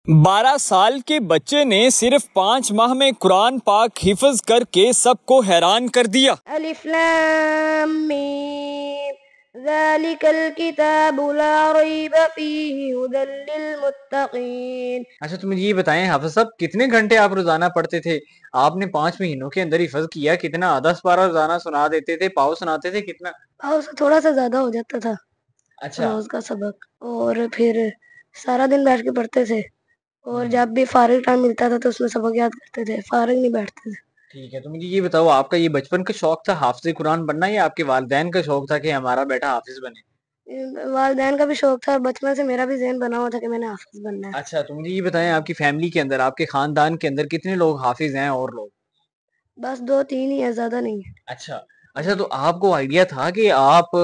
12 साल के बच्चे ने सिर्फ 5 माह में कुरान पाक हिफ्ज करके सबको हैरान कर दिया। अलिफ लाम मीम ज़ालिकल किताबु ला रैब फीहि हुदल लिल मुत्तकीन। अच्छा, तो मुझे ये बताएं हाफिज साहब, कितने घंटे आप रोजाना पढ़ते थे? आपने 5 महीनों के अंदर हिफ्ज किया, कितना? आधा पारा रोजाना सुना देते थे, पाव सुनाते थे, कितना? और उससे थोड़ा सा ज्यादा हो जाता था अच्छा रोज का सबक, और फिर सारा दिन बैठ के पढ़ते थे, और जब भी फारिग टाइम मिलता था तो उसमें सबक याद करते थे, फारिग नहीं बैठते थे। ठीक है, तो मुझे ये बताओ, आपका ये बचपन का शौक था हाफिज कुरान बनना, या आपके वालिदैन का शौक था कि हमारा बेटा हाफिज बने? वालिदैन का भी शौक था, और बचपन से मेरा भी ज़हन बना हुआ था कि मैंने हाफिज बनना है। अच्छा, तो मुझे ये बताएं, आपकी फैमिली के अंदर, आपके खानदान के अंदर कितने लोग हाफिज हैं और लोग? बस 2-3 ही है, ज्यादा नहीं है। अच्छा अच्छा, तो आपको आइडिया था कि आप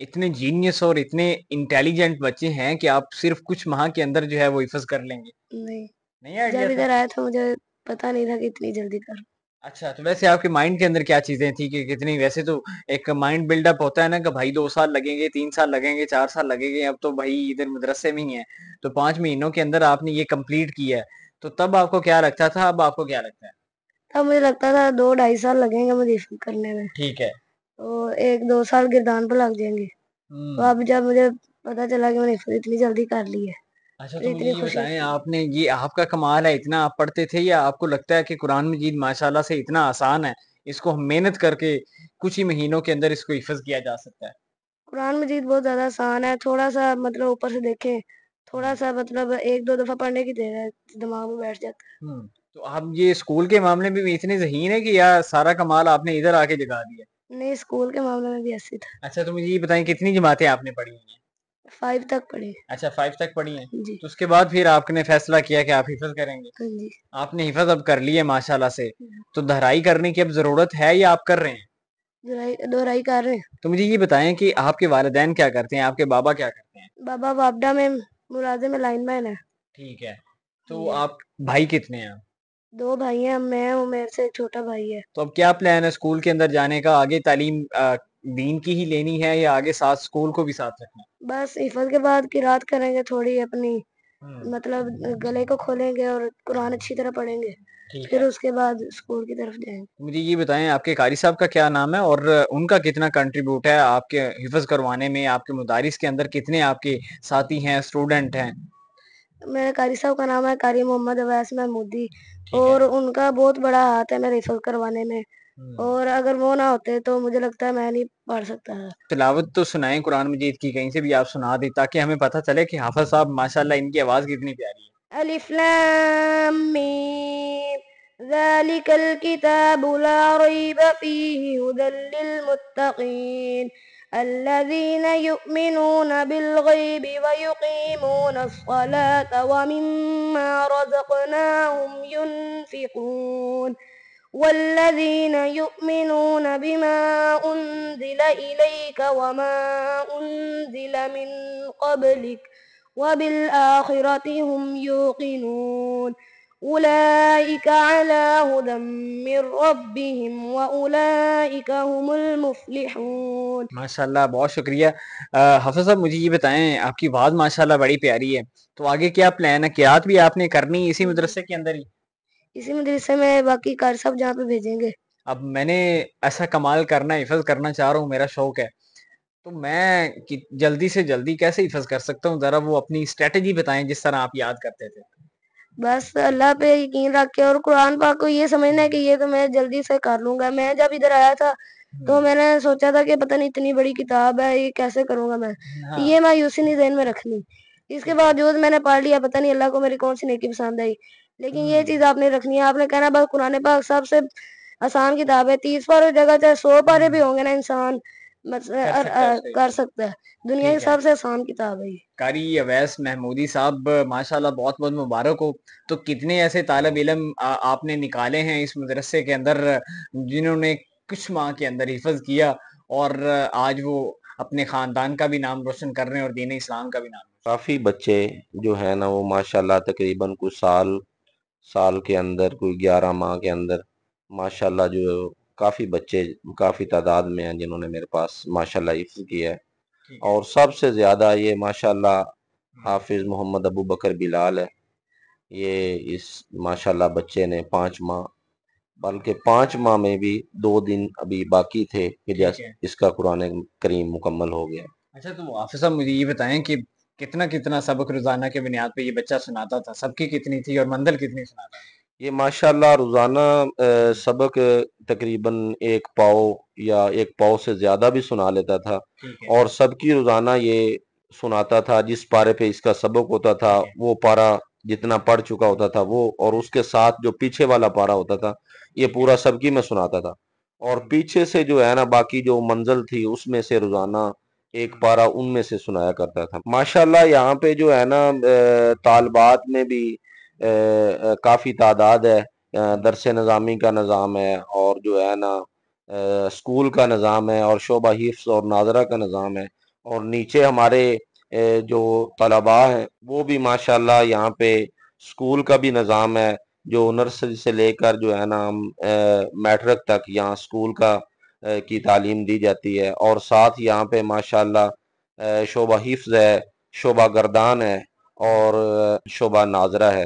इतने जीनियस और इतने इंटेलिजेंट बच्चे हैं कि आप सिर्फ कुछ माह के अंदर जो है वो हिफ्ज कर लेंगे? नहीं, नहीं आइडिया जब था? इधर आया था मुझे पता नहीं था कि इतनी जल्दी कर। अच्छा, तो वैसे आपके माइंड के अंदर क्या चीजें थी कि कितनी? वैसे तो एक माइंड बिल्डअप होता है ना कि भाई 2 साल लगेंगे, 3 साल लगेंगे, 4 साल लगेंगे, अब तो भाई इधर मदरसे में ही है, तो 5 महीनों के अंदर आपने ये कंप्लीट किया है, तो तब आपको क्या लगता था, अब आपको क्या लगता है? तब मुझे लगता था 2-2.5 साल लगेंगे मुझे हिफ्ज करने में, ठीक है। तो 1-2 साल गिरदान पर लग जाएंगे। तो अब जब मुझे पता चला कि मैंने हिफ्ज इतनी जल्दी कर ली है अच्छा, तो तो मुझे इतनी ये खुशी। बताएं, आपने ये आपका कमाल है, इतना आप पढ़ते थे, या आपको लगता है कि कुरान मजीद माशाल्लाह से इतना आसान है, इसको हम मेहनत करके कुछ ही महीनों के अंदर इसको हिफ्ज किया जा सकता है? कुरान मजीद बहुत ज्यादा आसान है, थोड़ा सा मतलब ऊपर से देखें, थोड़ा सा मतलब 1-2 दफा पढ़ने की देर है, दिमाग में बैठ जाता तो आप ये स्कूल के मामले में भी इतने ज़हीन है कि या सारा कमाल आपने इधर आके जगा दिया? है। नहीं, स्कूल के मामले में भी ऐसे था। अच्छा, तो मुझे ये बताएं, कितनी जमातें आपने पढ़ी हुई हैं? 5 तक पढ़ी। अच्छा, 5 तक पढ़ी हैं। जी। तो उसके बाद फिर आपने फैसला किया कि आप हिफ्ज करेंगे। हाँ जी। आपने हिफ्ज अब कर ली है माशाल्लाह से, तो दोहराई करने की अब जरूरत है या आप कर रहे हैं? दोहराई कर रहे हैं। तो मुझे ये बताएं कि आपके वालिदैन क्या करते हैं, आपके बाबा क्या करते हैं? बाबा वापडा में मुलाजिम में लाइनमैन है। ठीक है, तो जी। आप भाई कितने हैं? 2 भाई हैं, मैं हूँ, मेरे से एक छोटा भाई है। तो अब क्या प्लान है स्कूल के अंदर जाने का? आगे तालीम दीन की ही लेनी है, या आगे साथ स्कूल को भी साथ रखना है? बस हिफज के बाद किरात करेंगे थोड़ी अपनी, हम्म, मतलब गले को खोलेंगे और कुरान अच्छी तरह पढ़ेंगे, ठीक फिर है। उसके बाद स्कूल की तरफ जाएंगे। मुझे ये बताएं, आपके कारी साहब का क्या नाम है, और उनका कितना कंट्रीब्यूट है आपके हिफ्ज करवाने में? आपके मुदारिस के अंदर कितने आपके साथी हैं, स्टूडेंट हैं? मेरे कारी साहब का नाम है कारी मोहम्मद अवैस महमूदी, ठीक है। और उनका बहुत बड़ा हाथ है मेरे हिफज करवाने में, हम्म, और अगर वो ना होते तो मुझे लगता है मैं नहीं पढ़ सकता था। तिलावत तो सुनाएं कुरान मजीद की, कहीं से भी आप सुना दें, ताकि हमें पता चले कि हाफिज साहब माशाल्लाह इनकी आवाज कितनी प्यारी है। अलिफ लाम मीम ज़ालिकल किताबु ला रैब फीहि हुदल लिल मुत्तकीन الذين يؤمنون بالغيب ويقيمون الصلاة ومما رزقناهم ينفقون والذين يؤمنون بما أنزل إليك وما أنزل من قبلك وبالآخرة هم يوقنون أولئك على هدى من ربهم وأولئك هم المفلحون। माशाल्लाह, बहुत शुक्रिया। हाफिज साहब, मुझे ये बताएं, आपकी आवाज माशाल्लाह बड़ी प्यारी है, तो आगे क्या प्लान है? किरात भी आपने करनी है इसी मदरसे के अंदर ही? इसी मदरसे में बाकी कार सब जहाँ पे भेजेंगे। अब मैंने ऐसा कमाल करना, हिफज करना चाह रहा हूँ, मेरा शौक है, तो मैं जल्दी से जल्दी कैसे हिफज कर सकता हूँ? जरा वो अपनी स्ट्रेटेजी बताएं जिस तरह आप याद करते थे। बस अल्लाह पे यकीन रख के और कुरान पाक को ये समझना है कि ये तो मैं जल्दी से कर लूंगा। मैं जब इधर आया था तो मैंने सोचा था कि पता नहीं इतनी बड़ी किताब है, ये कैसे करूंगा मैं, हाँ, ये मायूसी नहीं ज़हन में रखनी। इसके ठीक है। बावजूद मैंने पढ़ लिया, पता नहीं अल्लाह को मेरी कौन सी नेकी पसंद आई, लेकिन ये चीज़ आपने रखनी है। आपने कहना बस कुरान पाक सबसे आसान किताब है, 30 पारे की जगह चाहे 100 पारे भी होंगे ना, इंसान कर सकता है उसको कर हिफज। सकता है। दुनिया की ठीक है। सबसे आसान किताब है ये। कारी अवैस महमूदी साहब, माशाल्लाह बहुत बहुत मुबारक हो। तो कितने ऐसे तालब इलम आपने निकाले हैं इस मदरसे के अंदर, जिन्होंने कुछ माह के अंदर हिफज किया, और आज वो अपने खानदान का भी नाम रोशन कर रहे हैं और दीन इस्लाम का भी नाम रोशन। काफ़ी बच्चे जो है ना वो माशाल्लाह तकरीबन कुछ साल साल के अंदर, कोई 11 माह के अंदर माशाल्लाह जो काफ़ी बच्चे काफ़ी तादाद में हैं जिन्होंने मेरे पास माशाल्लाह हिफ्ज़ किया है। ठीक है। और सबसे ज़्यादा ये माशाल्लाह हाफिज़ मोहम्मद अबू बकर बिलाल है, یہ اس ماشاءاللہ بچے نے 5 ماہ، بلکہ 5 ماہ میں بھی 2 دن ابھی باقی تھے کہ جیسے اس کا قرآن کریم مکمل ہو گیا۔ اچھا تو حافظ صاحب مجھے یہ بتائیں کہ کتنا سبق روزانہ کے بنیاد پہ یہ بچہ سناتا تھا، سب کی کتنی تھی اور منزل کتنی سناتا تھا؟ یہ ماشاءاللہ روزانہ سبق تقریباً 1 پاؤ یا 1 پاؤ سے زیادہ بھی سنا لیتا تھا، اور سب کی روزانہ یہ سناتا تھا۔ جس پارے پہ اس کا سبق ہوتا تھا وہ پارا جتنا پڑھ چکا ہوتا تھا وہ، اور اس کے ساتھ جو پیچھے والا پارا ہوتا تھا یہ پورا سب کی میں سناتا تھا، اور پیچھے سے جو ہے نا باقی جو منزل تھی اس میں سے روزانہ 1 پارا ان میں سے سنایا کرتا تھا۔ ماشاءاللہ یہاں پہ جو ہے نا طالبات میں بھی کافی تعداد ہے، درس نظامی کا نظام ہے، اور جو ہے نا اسکول کا نظام ہے، اور شعبہ حفظ اور ناظرہ کا نظام ہے، اور نیچے ہمارے جو طلباء ہیں وہ بھی ماشاءاللہ یہاں پہ اسکول کا بھی نظام ہے، جو نرسری سے لے کر جو ہے نا میٹرک تک یہاں اسکول کا کی تعلیم دی جاتی ہے، اور ساتھ یہاں پہ ماشاءاللہ شعبہ حفظ ہے، شعبہ گردان ہے، اور شعبہ ناظرہ ہے۔